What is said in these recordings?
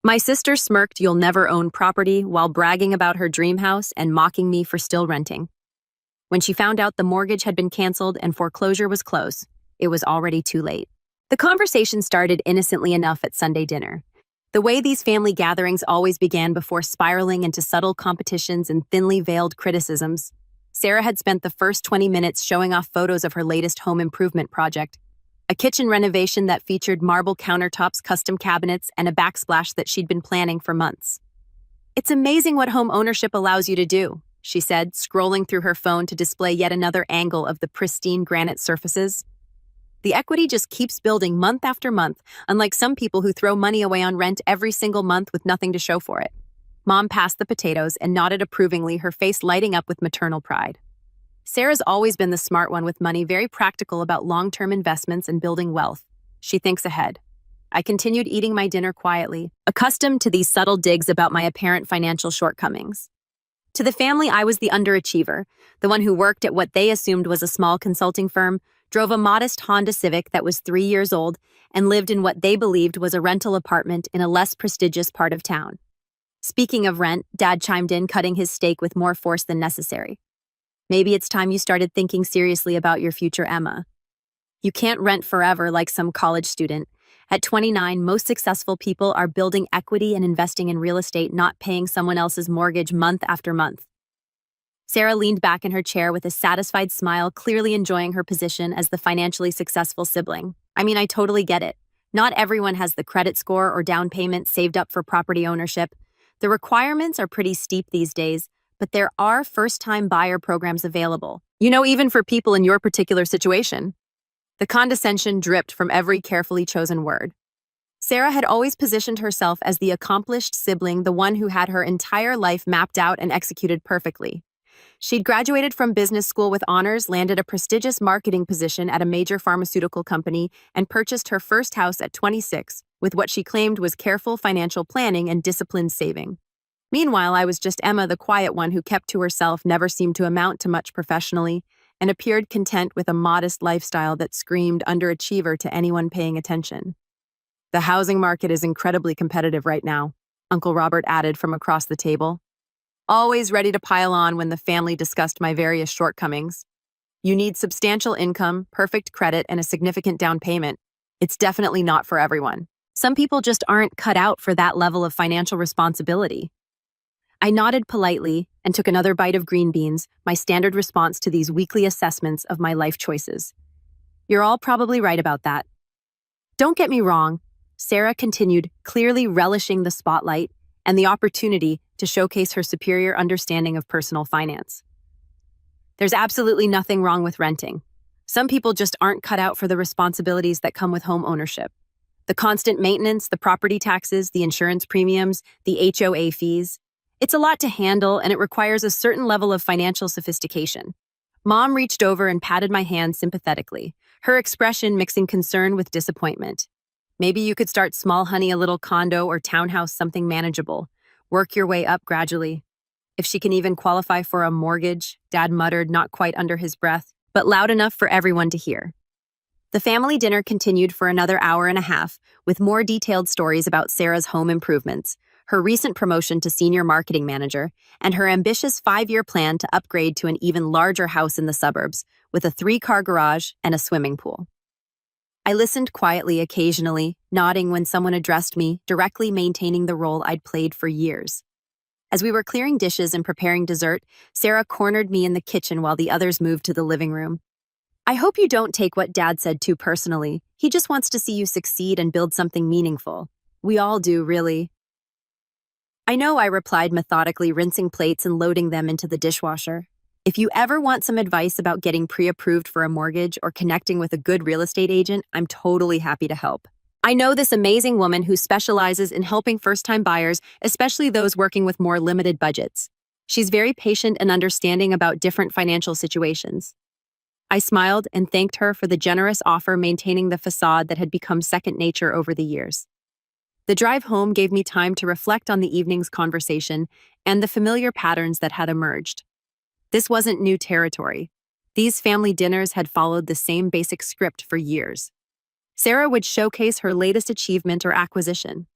My sister smirked, "You'll never own property," while bragging about her dream house and mocking me for still renting. When she found out the mortgage had been canceled and foreclosure was close, it was already too late. The conversation started innocently enough at Sunday dinner. The way these family gatherings always began before spiraling into subtle competitions and thinly veiled criticisms. Sarah had spent the first 20 minutes showing off photos of her latest home improvement project, a kitchen renovation that featured marble countertops, custom cabinets, and a backsplash that she'd been planning for months. "It's amazing what home ownership allows you to do," she said, scrolling through her phone to display yet another angle of the pristine granite surfaces. "The equity just keeps building month after month, unlike some people who throw money away on rent every single month with nothing to show for it." Mom passed the potatoes and nodded approvingly, her face lighting up with maternal pride. Sarah's always been the smart one with money, very practical about long-term investments and building wealth. She thinks ahead. I continued eating my dinner quietly, accustomed to these subtle digs about my apparent financial shortcomings. To the family, I was the underachiever, the one who worked at what they assumed was a small consulting firm, drove a modest Honda Civic that was 3 years old, and lived in what they believed was a rental apartment in a less prestigious part of town. Speaking of rent, Dad chimed in, cutting his steak with more force than necessary. "Maybe it's time you started thinking seriously about your future, Emma. You can't rent forever like some college student. At 29, most successful people are building equity and investing in real estate, not paying someone else's mortgage month after month." Sarah leaned back in her chair with a satisfied smile, clearly enjoying her position as the financially successful sibling. "I mean, I totally get it. Not everyone has the credit score or down payment saved up for property ownership. The requirements are pretty steep these days, but there are first-time buyer programs available. Even for people in your particular situation." The condescension dripped from every carefully chosen word. Sarah had always positioned herself as the accomplished sibling, the one who had her entire life mapped out and executed perfectly. She'd graduated from business school with honors, landed a prestigious marketing position at a major pharmaceutical company, and purchased her first house at 26, with what she claimed was careful financial planning and disciplined saving. Meanwhile, I was just Emma, the quiet one who kept to herself, never seemed to amount to much professionally, and appeared content with a modest lifestyle that screamed underachiever to anyone paying attention. "The housing market is incredibly competitive right now," Uncle Robert added from across the table, always ready to pile on when the family discussed my various shortcomings. "You need substantial income, perfect credit, and a significant down payment. It's definitely not for everyone. Some people just aren't cut out for that level of financial responsibility." I nodded politely and took another bite of green beans, my standard response to these weekly assessments of my life choices. "You're all probably right about that." "Don't get me wrong," Sarah continued, clearly relishing the spotlight and the opportunity to showcase her superior understanding of personal finance. "There's absolutely nothing wrong with renting. Some people just aren't cut out for the responsibilities that come with home ownership. The constant maintenance, the property taxes, the insurance premiums, the HOA fees. It's a lot to handle, and it requires a certain level of financial sophistication." Mom reached over and patted my hand sympathetically, her expression mixing concern with disappointment. "Maybe you could start small, honey, a little condo or townhouse, something manageable. Work your way up gradually." "If she can even qualify for a mortgage," Dad muttered, not quite under his breath, but loud enough for everyone to hear. The family dinner continued for another hour and a half, with more detailed stories about Sarah's home improvements, her recent promotion to senior marketing manager, and her ambitious 5-year plan to upgrade to an even larger house in the suburbs, with a 3-car garage and a swimming pool. I listened quietly occasionally, nodding when someone addressed me, directly maintaining the role I'd played for years. As we were clearing dishes and preparing dessert, Sarah cornered me in the kitchen while the others moved to the living room. "I hope you don't take what Dad said too personally. He just wants to see you succeed and build something meaningful. We all do, really." "I know," I replied methodically, rinsing plates and loading them into the dishwasher. "If you ever want some advice about getting pre-approved for a mortgage or connecting with a good real estate agent, I'm totally happy to help. I know this amazing woman who specializes in helping first-time buyers, especially those working with more limited budgets. She's very patient and understanding about different financial situations." I smiled and thanked her for the generous offer, maintaining the facade that had become second nature over the years. The drive home gave me time to reflect on the evening's conversation and the familiar patterns that had emerged. This wasn't new territory. These family dinners had followed the same basic script for years. Sarah would showcase her latest achievement or acquisition.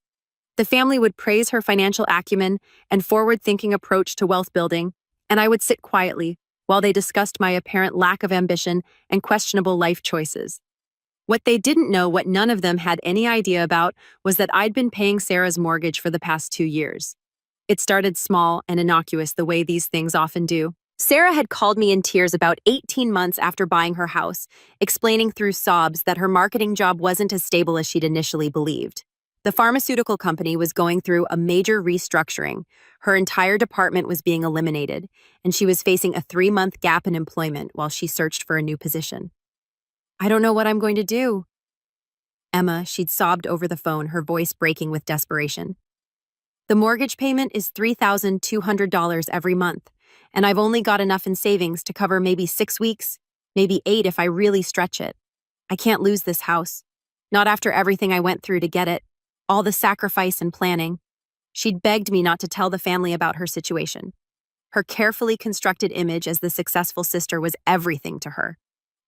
The family would praise her financial acumen and forward-thinking approach to wealth building, and I would sit quietly while they discussed my apparent lack of ambition and questionable life choices. What they didn't know, what none of them had any idea about, was that I'd been paying Sarah's mortgage for the past 2 years. It started small and innocuous the way these things often do. Sarah had called me in tears about 18 months after buying her house, explaining through sobs that her marketing job wasn't as stable as she'd initially believed. The pharmaceutical company was going through a major restructuring. Her entire department was being eliminated, and she was facing a 3-month gap in employment while she searched for a new position. "I don't know what I'm going to do." Emma, she'd sobbed over the phone, her voice breaking with desperation. "The mortgage payment is $3,200 every month, and I've only got enough in savings to cover maybe 6 weeks, maybe 8 if I really stretch it. I can't lose this house. Not after everything I went through to get it, all the sacrifice and planning." She'd begged me not to tell the family about her situation. Her carefully constructed image as the successful sister was everything to her,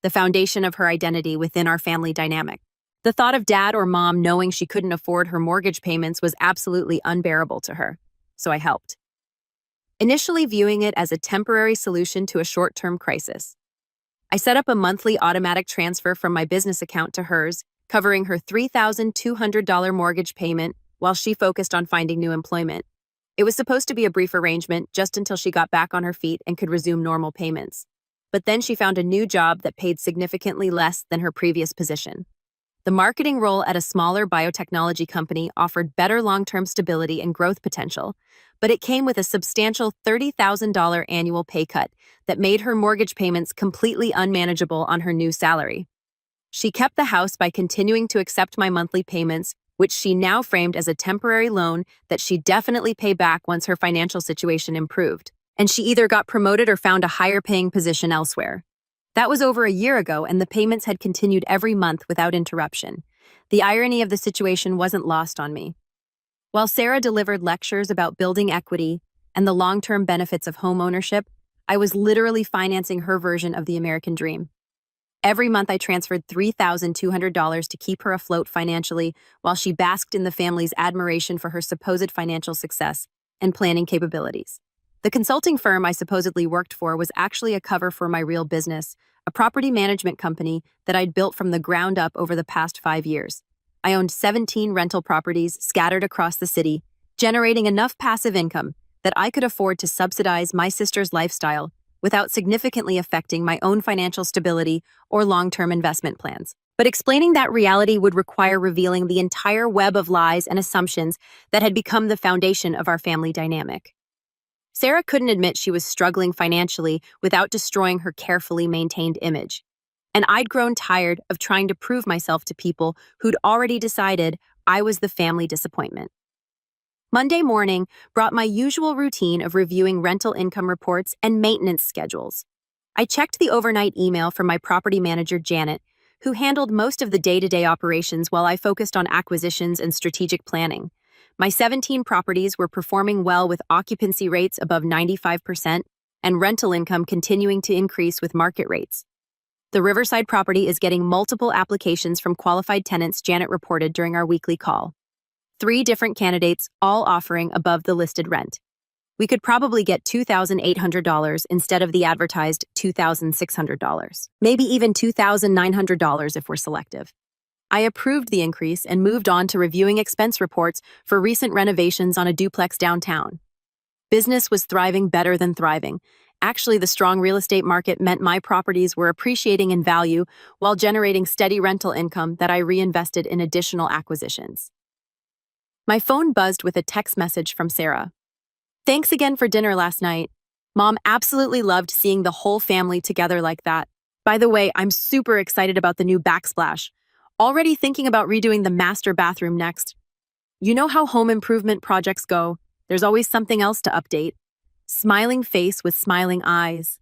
the foundation of her identity within our family dynamic. The thought of dad or mom knowing she couldn't afford her mortgage payments was absolutely unbearable to her, so I helped. Initially viewing it as a temporary solution to a short-term crisis. I set up a monthly automatic transfer from my business account to hers, covering her $3,200 mortgage payment while she focused on finding new employment. It was supposed to be a brief arrangement just until she got back on her feet and could resume normal payments. But then she found a new job that paid significantly less than her previous position. The marketing role at a smaller biotechnology company offered better long-term stability and growth potential, but it came with a substantial $30,000 annual pay cut that made her mortgage payments completely unmanageable on her new salary. She kept the house by continuing to accept my monthly payments, which she now framed as a temporary loan that she'd definitely pay back once her financial situation improved. And she either got promoted or found a higher-paying position elsewhere. That was over a year ago, and the payments had continued every month without interruption. The irony of the situation wasn't lost on me. While Sarah delivered lectures about building equity and the long-term benefits of home ownership, I was literally financing her version of the American dream. Every month I transferred $3,200 to keep her afloat financially while she basked in the family's admiration for her supposed financial success and planning capabilities. The consulting firm I supposedly worked for was actually a cover for my real business, a property management company that I'd built from the ground up over the past 5 years. I owned 17 rental properties scattered across the city, generating enough passive income that I could afford to subsidize my sister's lifestyle without significantly affecting my own financial stability or long-term investment plans. But explaining that reality would require revealing the entire web of lies and assumptions that had become the foundation of our family dynamic. Sarah couldn't admit she was struggling financially without destroying her carefully maintained image. And I'd grown tired of trying to prove myself to people who'd already decided I was the family disappointment. Monday morning brought my usual routine of reviewing rental income reports and maintenance schedules. I checked the overnight email from my property manager, Janet, who handled most of the day-to-day operations while I focused on acquisitions and strategic planning. My 17 properties were performing well with occupancy rates above 95% and rental income continuing to increase with market rates. The Riverside property is getting multiple applications from qualified tenants, Janet reported during our weekly call. 3 different candidates, all offering above the listed rent. We could probably get $2,800 instead of the advertised $2,600. Maybe even $2,900 if we're selective. I approved the increase and moved on to reviewing expense reports for recent renovations on a duplex downtown. Business was thriving better than thriving. Actually, the strong real estate market meant my properties were appreciating in value while generating steady rental income that I reinvested in additional acquisitions. My phone buzzed with a text message from Sarah. "Thanks again for dinner last night. Mom absolutely loved seeing the whole family together like that. By the way, I'm super excited about the new backsplash. Already thinking about redoing the master bathroom next. You know how home improvement projects go. There's always something else to update." Smiling face with smiling eyes.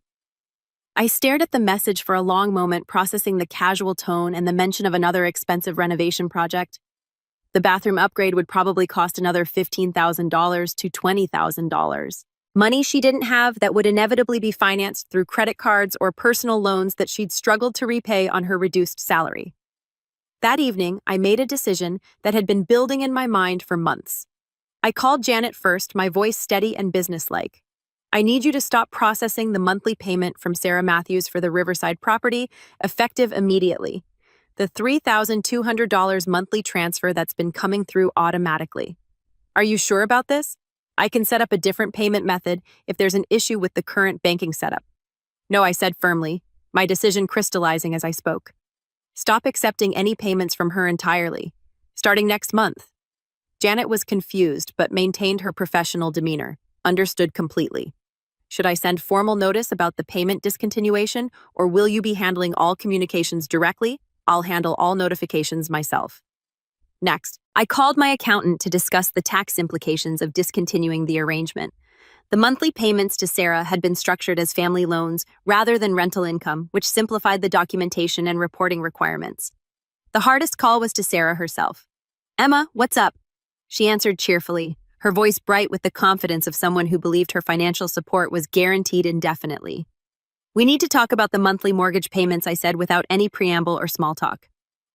I stared at the message for a long moment, processing the casual tone and the mention of another expensive renovation project. The bathroom upgrade would probably cost another $15,000 to $20,000. Money she didn't have that would inevitably be financed through credit cards or personal loans that she'd struggled to repay on her reduced salary. That evening, I made a decision that had been building in my mind for months. I called Janet first, my voice steady and businesslike. I need you to stop processing the monthly payment from Sarah Matthews for the Riverside property, effective immediately. The $3,200 monthly transfer that's been coming through automatically. Are you sure about this? I can set up a different payment method if there's an issue with the current banking setup. No, I said firmly, my decision crystallizing as I spoke. Stop accepting any payments from her entirely, starting next month. Janet was confused but maintained her professional demeanor, understood completely. Should I send formal notice about the payment discontinuation, or will you be handling all communications directly? I'll handle all notifications myself. Next, I called my accountant to discuss the tax implications of discontinuing the arrangement. The monthly payments to Sarah had been structured as family loans rather than rental income, which simplified the documentation and reporting requirements. The hardest call was to Sarah herself. "Emma, what's up?" She answered cheerfully, her voice bright with the confidence of someone who believed her financial support was guaranteed indefinitely. "We need to talk about the monthly mortgage payments," I said without any preamble or small talk.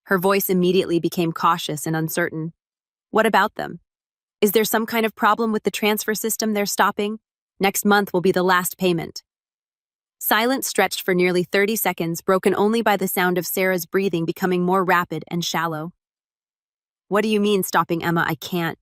Her voice immediately became cautious and uncertain. "What about them? Is there some kind of problem with the transfer system they're stopping? Next month will be the last payment." Silence stretched for nearly 30 seconds, broken only by the sound of Sarah's breathing becoming more rapid and shallow. "What do you mean stopping, Emma? I can't.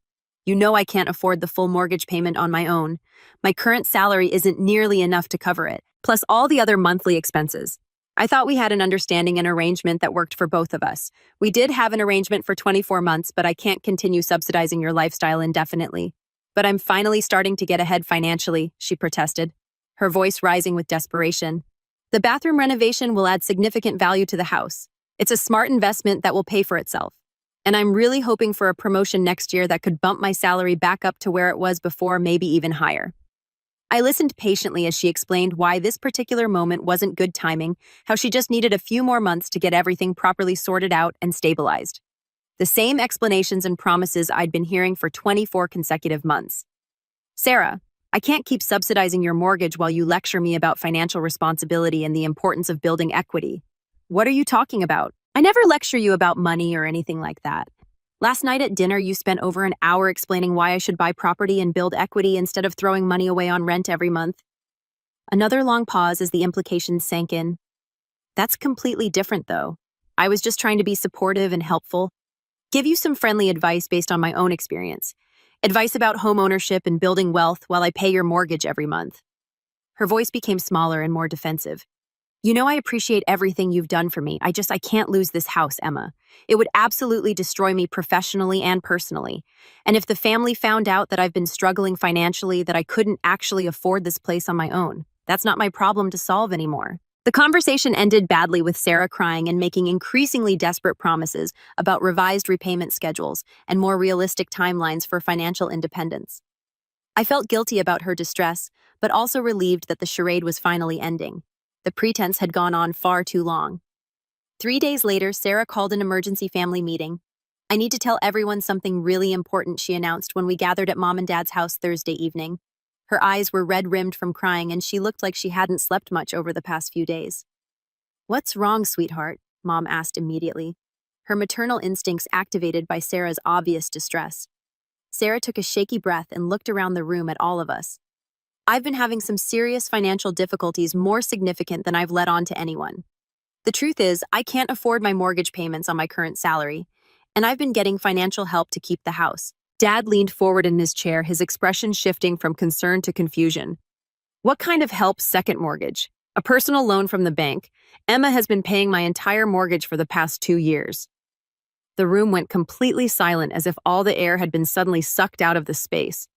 You know I can't afford the full mortgage payment on my own. My current salary isn't nearly enough to cover it, plus all the other monthly expenses. I thought we had an understanding and arrangement that worked for both of us. We did have an arrangement for 24 months, but I can't continue subsidizing your lifestyle indefinitely. But I'm finally starting to get ahead financially," she protested, her voice rising with desperation. "The bathroom renovation will add significant value to the house. It's a smart investment that will pay for itself. And I'm really hoping for a promotion next year that could bump my salary back up to where it was before, maybe even higher." I listened patiently as she explained why this particular moment wasn't good timing, how she just needed a few more months to get everything properly sorted out and stabilized. The same explanations and promises I'd been hearing for 24 consecutive months. "Sarah, I can't keep subsidizing your mortgage while you lecture me about financial responsibility and the importance of building equity. What are you talking about? I never lecture you about money or anything like that. Last night at dinner, you spent over an hour explaining why I should buy property and build equity instead of throwing money away on rent every month." Another long pause as the implications sank in. "That's completely different, though. I was just trying to be supportive and helpful. Give you some friendly advice based on my own experience. Advice about home ownership and building wealth while I pay your mortgage every month." Her voice became smaller and more defensive. "You know I appreciate everything you've done for me. I can't lose this house, Emma. It would absolutely destroy me professionally and personally. And if the family found out that I've been struggling financially, that I couldn't actually afford this place on my own, that's not my problem to solve anymore." The conversation ended badly with Sarah crying and making increasingly desperate promises about revised repayment schedules and more realistic timelines for financial independence. I felt guilty about her distress, but also relieved that the charade was finally ending. The pretense had gone on far too long. 3 days later, Sarah called an emergency family meeting. "I need to tell everyone something really important," she announced when we gathered at Mom and Dad's house Thursday evening. Her eyes were red-rimmed from crying, and she looked like she hadn't slept much over the past few days. "What's wrong, sweetheart?" Mom asked immediately, her maternal instincts activated by Sarah's obvious distress. Sarah took a shaky breath and looked around the room at all of us. "I've been having some serious financial difficulties, more significant than I've let on to anyone. The truth is, I can't afford my mortgage payments on my current salary, and I've been getting financial help to keep the house." Dad leaned forward in his chair, his expression shifting from concern to confusion. "What kind of help? Second mortgage? A personal loan from the bank? Emma has been paying my entire mortgage for the past 2 years. The room went completely silent, as if all the air had been suddenly sucked out of the space.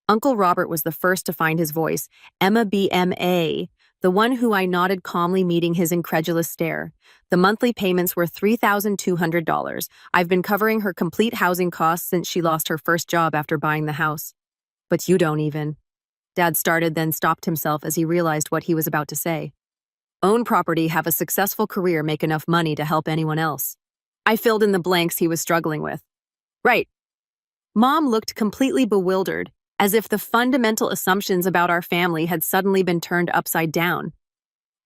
Uncle Robert was the first to find his voice. "Emma BMA, the one who I nodded calmly, meeting his incredulous stare. The monthly payments were $3,200. I've been covering her complete housing costs since she lost her first job after buying the house." "But you don't even." Dad started, then stopped himself as he realized what he was about to say. "Own property, have a successful career, make enough money to help anyone else." I filled in the blanks he was struggling with. "Right." Mom looked completely bewildered, as if the fundamental assumptions about our family had suddenly been turned upside down.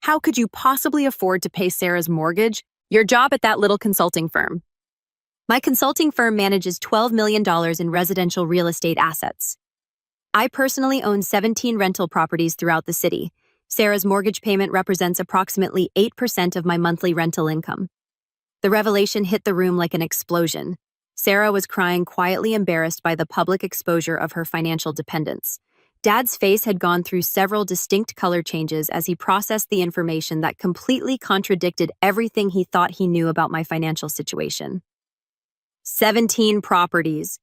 "How could you possibly afford to pay Sarah's mortgage? Your job at that little consulting firm." My consulting firm manages $12 million in residential real estate assets. I personally own 17 rental properties throughout the city. Sarah's mortgage payment represents approximately 8% of my monthly rental income. The revelation hit the room like an explosion. Sarah was crying, quietly embarrassed by the public exposure of her financial dependence. Dad's face had gone through several distinct color changes as he processed the information that completely contradicted everything he thought he knew about my financial situation. 17 properties.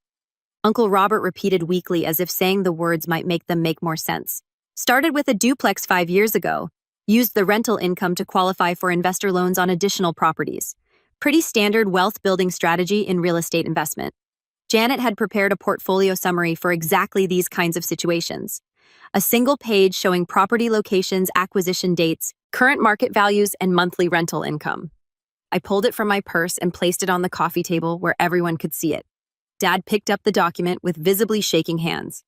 Uncle Robert repeated weakly as if saying the words might make them make more sense. Started with a duplex 5 years ago. Used the rental income to qualify for investor loans on additional properties. Pretty standard wealth-building strategy in real estate investment. Janet had prepared a portfolio summary for exactly these kinds of situations. A single page showing property locations, acquisition dates, current market values, and monthly rental income. I pulled it from my purse and placed it on the coffee table where everyone could see it. Dad picked up the document with visibly shaking hands.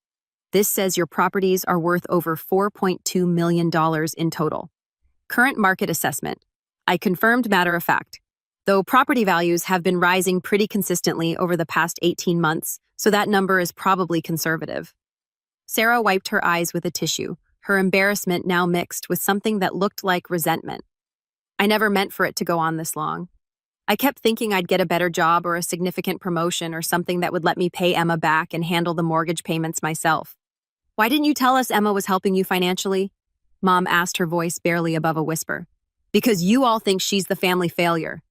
This says your properties are worth over $4.2 million in total. Current market assessment. I confirmed matter of fact. Though property values have been rising pretty consistently over the past 18 months, so that number is probably conservative. Sarah wiped her eyes with a tissue, her embarrassment now mixed with something that looked like resentment. I never meant for it to go on this long. I kept thinking I'd get a better job or a significant promotion or something that would let me pay Emma back and handle the mortgage payments myself. Why didn't you tell us Emma was helping you financially? Mom asked, her voice barely above a whisper. Because you all think she's the family failure.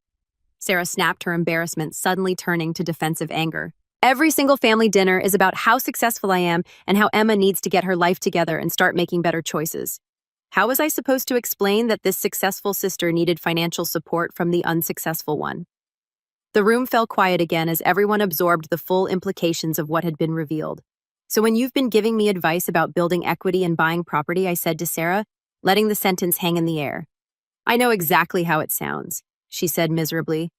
Sarah snapped, her embarrassment suddenly turning to defensive anger. Every single family dinner is about how successful I am and how Emma needs to get her life together and start making better choices. How was I supposed to explain that this successful sister needed financial support from the unsuccessful one? The room fell quiet again as everyone absorbed the full implications of what had been revealed. So when you've been giving me advice about building equity and buying property, I said to Sarah, letting the sentence hang in the air. I know exactly how it sounds, she said miserably.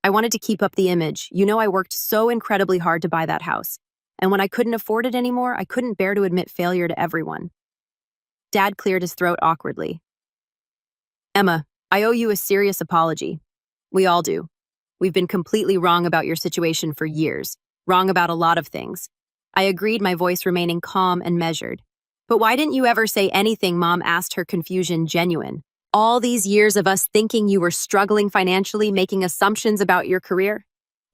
I wanted to keep up the image. You know, I worked so incredibly hard to buy that house. And when I couldn't afford it anymore, I couldn't bear to admit failure to everyone. Dad cleared his throat awkwardly. Emma, I owe you a serious apology. We all do. We've been completely wrong about your situation for years. Wrong about a lot of things. I agreed, my voice remaining calm and measured. But why didn't you ever say anything? Mom asked, her confusion genuine. All these years of us thinking you were struggling financially, making assumptions about your career?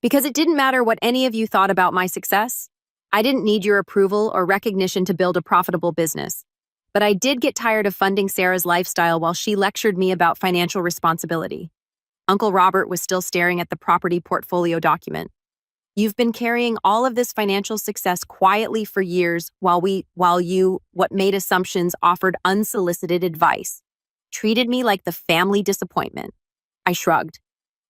Because it didn't matter what any of you thought about my success. I didn't need your approval or recognition to build a profitable business. But I did get tired of funding Sarah's lifestyle while she lectured me about financial responsibility. Uncle Robert was still staring at the property portfolio document. You've been carrying all of this financial success quietly for years while you made assumptions, offered unsolicited advice. Treated me like the family disappointment. I shrugged.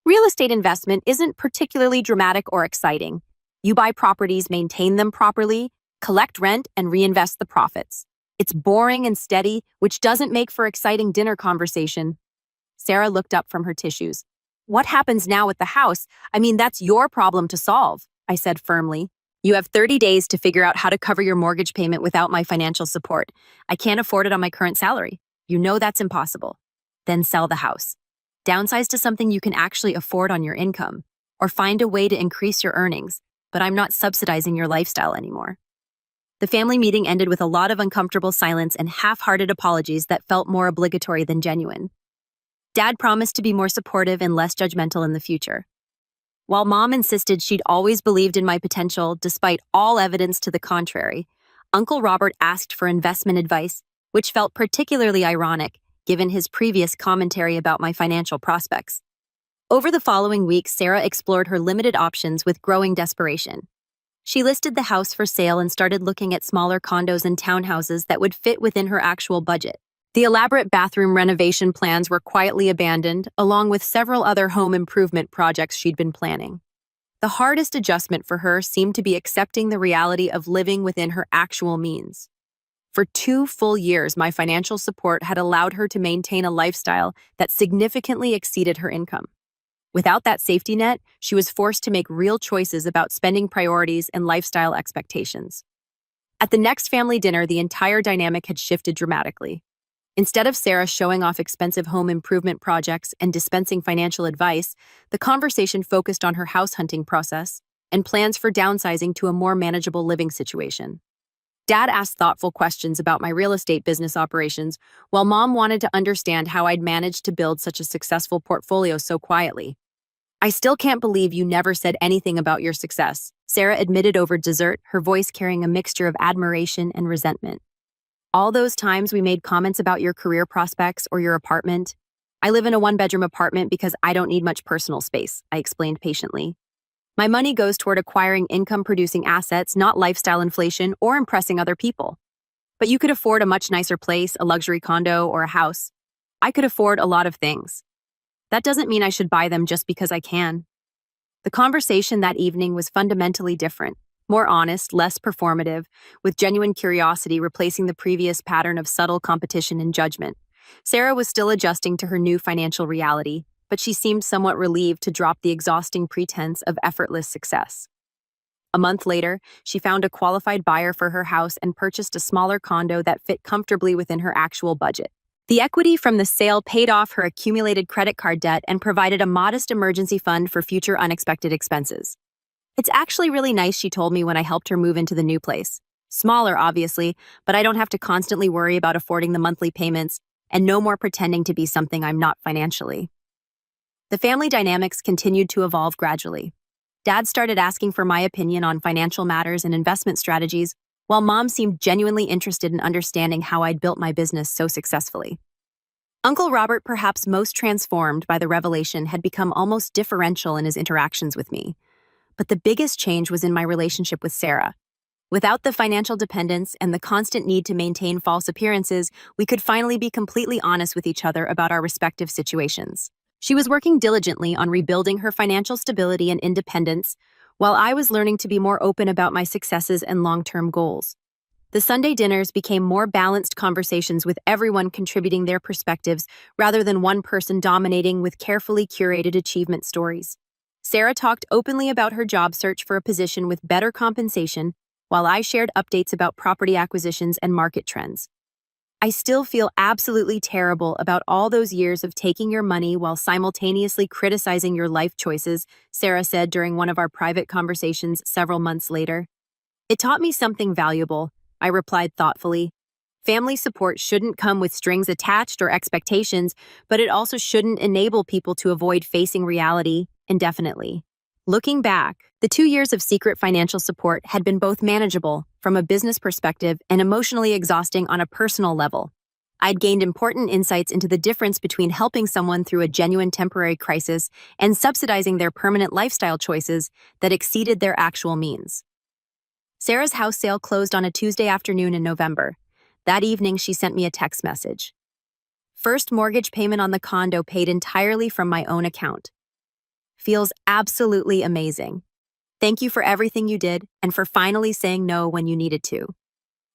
Real estate investment isn't particularly dramatic or exciting. You buy properties, maintain them properly, collect rent, and reinvest the profits. It's boring and steady, which doesn't make for exciting dinner conversation. Sarah looked up from her tissues. What happens now with the house? I mean, that's your problem to solve, I said firmly. You have 30 days to figure out how to cover your mortgage payment without my financial support. I can't afford it on my current salary. You know that's impossible. Then sell the house. Downsize to something you can actually afford on your income, or find a way to increase your earnings, but I'm not subsidizing your lifestyle anymore. The family meeting ended with a lot of uncomfortable silence and half-hearted apologies that felt more obligatory than genuine. Dad promised to be more supportive and less judgmental in the future. While Mom insisted she'd always believed in my potential despite all evidence to the contrary, Uncle Robert asked for investment advice, which felt particularly ironic given his previous commentary about my financial prospects. Over the following weeks, Sarah explored her limited options with growing desperation. She listed the house for sale and started looking at smaller condos and townhouses that would fit within her actual budget. The elaborate bathroom renovation plans were quietly abandoned, along with several other home improvement projects she'd been planning. The hardest adjustment for her seemed to be accepting the reality of living within her actual means. For 2 full years, my financial support had allowed her to maintain a lifestyle that significantly exceeded her income. Without that safety net, she was forced to make real choices about spending priorities and lifestyle expectations. At the next family dinner, the entire dynamic had shifted dramatically. Instead of Sarah showing off expensive home improvement projects and dispensing financial advice, the conversation focused on her house hunting process and plans for downsizing to a more manageable living situation. Dad asked thoughtful questions about my real estate business operations, while Mom wanted to understand how I'd managed to build such a successful portfolio so quietly. "I still can't believe you never said anything about your success," Sarah admitted over dessert, her voice carrying a mixture of admiration and resentment. "All those times we made comments about your career prospects or your apartment. I live in a one-bedroom apartment because I don't need much personal space," I explained patiently. "My money goes toward acquiring income-producing assets, not lifestyle inflation or impressing other people. But you could afford a much nicer place, a luxury condo, or a house. I could afford a lot of things. That doesn't mean I should buy them just because I can." The conversation that evening was fundamentally different, more honest, less performative, with genuine curiosity replacing the previous pattern of subtle competition and judgment. Sarah was still adjusting to her new financial reality, but she seemed somewhat relieved to drop the exhausting pretense of effortless success. A month later, she found a qualified buyer for her house and purchased a smaller condo that fit comfortably within her actual budget. The equity from the sale paid off her accumulated credit card debt and provided a modest emergency fund for future unexpected expenses. "It's actually really nice," she told me when I helped her move into the new place. "Smaller, obviously, but I don't have to constantly worry about affording the monthly payments, and no more pretending to be something I'm not financially." The family dynamics continued to evolve gradually. Dad started asking for my opinion on financial matters and investment strategies, while Mom seemed genuinely interested in understanding how I'd built my business so successfully. Uncle Robert, perhaps most transformed by the revelation, had become almost differential in his interactions with me. But the biggest change was in my relationship with Sarah. Without the financial dependence and the constant need to maintain false appearances, we could finally be completely honest with each other about our respective situations. She was working diligently on rebuilding her financial stability and independence, while I was learning to be more open about my successes and long-term goals. The Sunday dinners became more balanced conversations with everyone contributing their perspectives rather than one person dominating with carefully curated achievement stories. Sarah talked openly about her job search for a position with better compensation, while I shared updates about property acquisitions and market trends. "I still feel absolutely terrible about all those years of taking your money while simultaneously criticizing your life choices," Sarah said during one of our private conversations several months later. "It taught me something valuable," I replied thoughtfully. "Family support shouldn't come with strings attached or expectations, but it also shouldn't enable people to avoid facing reality indefinitely." Looking back, the 2 years of secret financial support had been both manageable from a business perspective and emotionally exhausting on a personal level. I'd gained important insights into the difference between helping someone through a genuine temporary crisis and subsidizing their permanent lifestyle choices that exceeded their actual means. Sarah's house sale closed on a Tuesday afternoon in November. That evening, she sent me a text message. "First mortgage payment on the condo paid entirely from my own account. Feels absolutely amazing. Thank you for everything you did and for finally saying no when you needed to."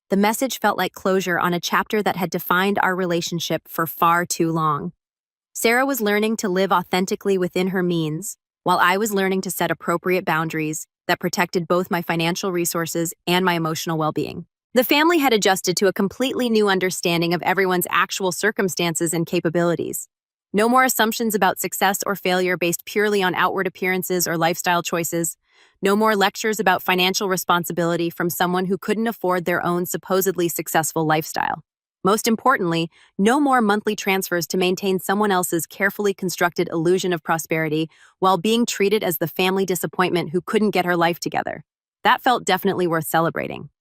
The message felt like closure on a chapter that had defined our relationship for far too long. Sarah was learning to live authentically within her means, while I was learning to set appropriate boundaries that protected both my financial resources and my emotional well-being. The family had adjusted to a completely new understanding of everyone's actual circumstances and capabilities. No more assumptions about success or failure based purely on outward appearances or lifestyle choices. No more lectures about financial responsibility from someone who couldn't afford their own supposedly successful lifestyle. Most importantly, no more monthly transfers to maintain someone else's carefully constructed illusion of prosperity while being treated as the family disappointment who couldn't get her life together. That felt definitely worth celebrating.